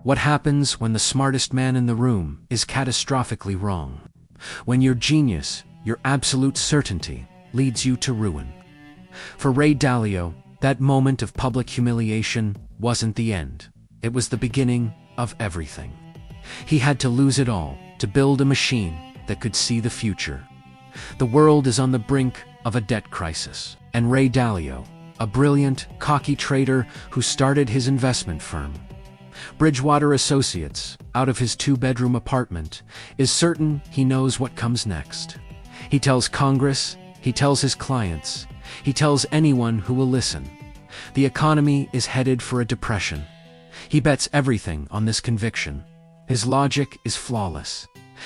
What happens when the smartest man in the room is catastrophically wrong? When your genius, your absolute certainty, leads you to ruin. For Ray Dalio, that moment of public humiliation wasn't the end. It was the beginning of everything. He had to lose it all to build a machine that could see the future. The world is on the brink of a debt crisis, and Ray Dalio, a brilliant, cocky trader who started his investment firm, Bridgewater Associates, out of his 2-bedroom apartment, is certain he knows what comes next. He tells Congress, he tells his clients, he tells anyone who will listen. The economy is headed for a depression. He bets everything on this conviction. His logic is flawless.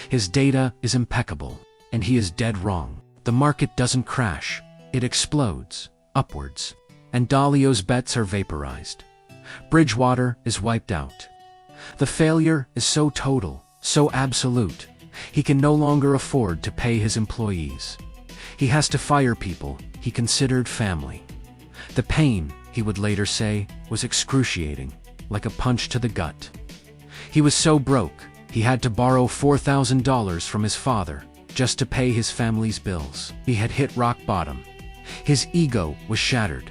His data is impeccable, and he is dead wrong. The market doesn't crash, it explodes, upwards, and Dalio's bets are vaporized. Bridgewater is wiped out. The failure is so total, so absolute, he can no longer afford to pay his employees. He has to fire people he considered family. The pain, he would later say, was excruciating, like a punch to the gut. He was so broke, he had to borrow $4,000 from his father just to pay his family's bills. He had hit rock bottom. His ego was shattered.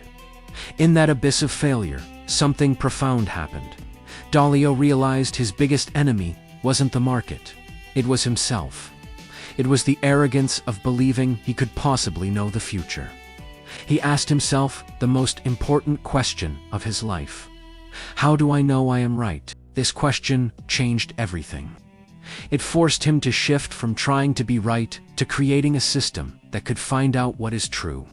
In that abyss of failure, something profound happened. Dalio realized his biggest enemy wasn't the market. It was himself. It was the arrogance of believing he could possibly know the future. He asked himself the most important question of his life. How do I know I am right? This question changed everything. It forced him to shift from trying to be right to creating a system that could find out what is true.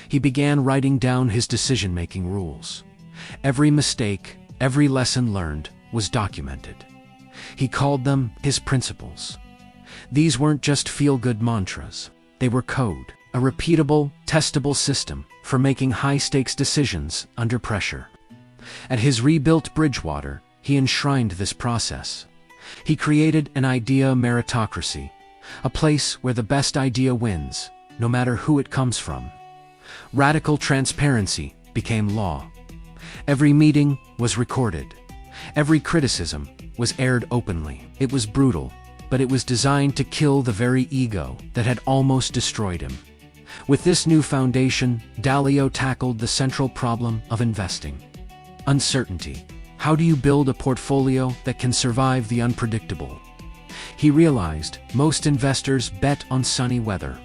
He began writing down his decision-making rules. Every mistake, every lesson learned was documented. He called them his principles. These weren't just feel-good mantras. They were code, a repeatable, testable system for making high-stakes decisions under pressure. At his rebuilt Bridgewater, he enshrined this process. He created an idea meritocracy, a place where the best idea wins, no matter who it comes from. Radical transparency became law. Every meeting was recorded. Every criticism was aired openly. It was brutal, but it was designed to kill the very ego that had almost destroyed him. With this new foundation, Dalio tackled the central problem of investing. Uncertainty. How do you build a portfolio that can survive the unpredictable? He realized most investors bet on sunny weather.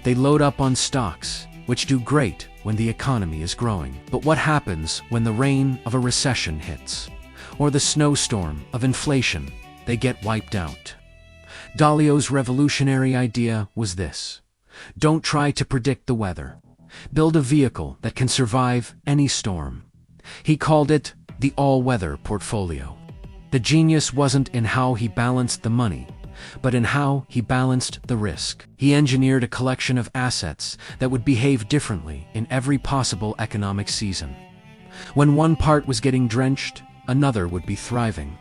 They load up on stocks, which do great when the economy is growing. But what happens when the rain of a recession hits? Or the snowstorm of inflation? They get wiped out. Dalio's revolutionary idea was this: don't try to predict the weather. Build a vehicle that can survive any storm. He called it the all-weather portfolio. The genius wasn't in how he balanced the money, but in how he balanced the risk. He engineered a collection of assets that would behave differently in every possible economic season. When one part was getting drenched, another would be thriving.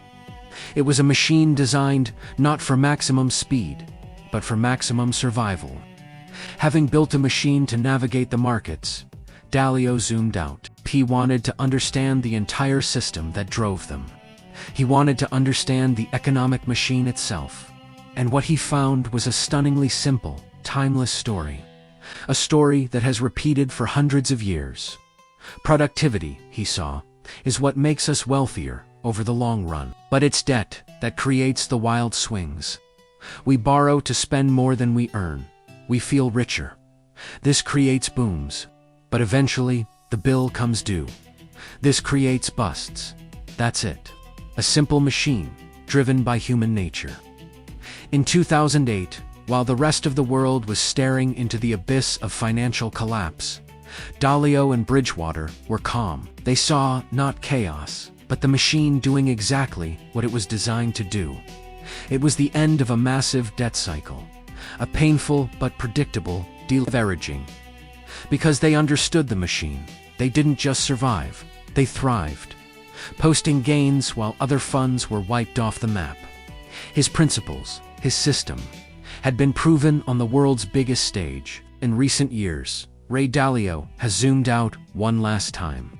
It was a machine designed not for maximum speed, but for maximum survival. Having built a machine to navigate the markets, Dalio zoomed out. He wanted to understand the entire system that drove them. He wanted to understand the economic machine itself. And what he found was a stunningly simple, timeless story. A story that has repeated for hundreds of years. Productivity, he saw, is what makes us wealthier over the long run. But it's debt that creates the wild swings. We borrow to spend more than we earn. We feel richer. This creates booms. But eventually, the bill comes due. This creates busts. That's it. A simple machine, driven by human nature. In 2008, while the rest of the world was staring into the abyss of financial collapse, Dalio and Bridgewater were calm. They saw not chaos, but the machine doing exactly what it was designed to do. It was the end of a massive debt cycle, a painful but predictable deleveraging. Because they understood the machine, they didn't just survive, they thrived, posting gains while other funds were wiped off the map. His principles, his system, had been proven on the world's biggest stage. In recent years, Ray Dalio has zoomed out one last time.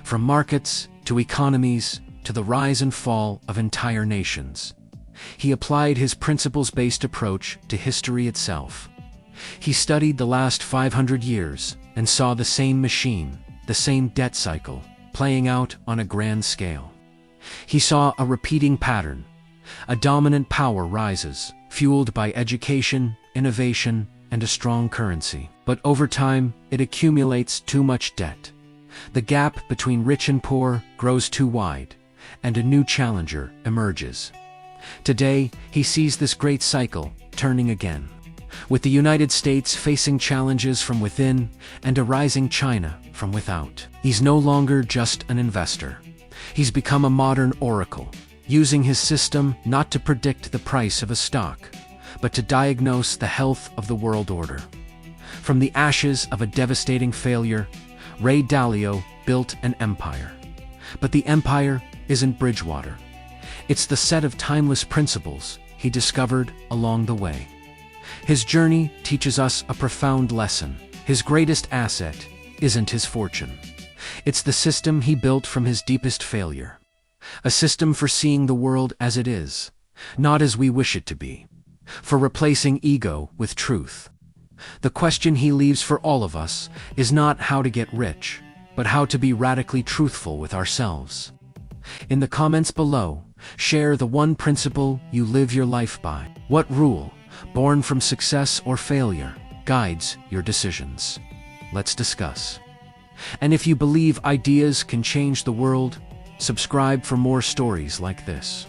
From markets, to economies, to the rise and fall of entire nations. He applied his principles-based approach to history itself. He studied the last 500 years and saw the same machine, the same debt cycle, playing out on a grand scale. He saw a repeating pattern. A dominant power rises, fueled by education, innovation, and a strong currency. But over time, it accumulates too much debt. The gap between rich and poor grows too wide, and a new challenger emerges. Today, he sees this great cycle turning again, with the United States facing challenges from within and a rising China from without. He's no longer just an investor. He's become a modern oracle, using his system not to predict the price of a stock, but to diagnose the health of the world order. From the ashes of a devastating failure, Ray Dalio built an empire. But the empire isn't Bridgewater. It's the set of timeless principles he discovered along the way. His journey teaches us a profound lesson. His greatest asset isn't his fortune. It's the system he built from his deepest failure. A system for seeing the world as it is, not as we wish it to be. For replacing ego with truth. The question he leaves for all of us is not how to get rich, but how to be radically truthful with ourselves. In the comments below, share the one principle you live your life by. What rule, born from success or failure, guides your decisions? Let's discuss. And if you believe ideas can change the world, subscribe for more stories like this.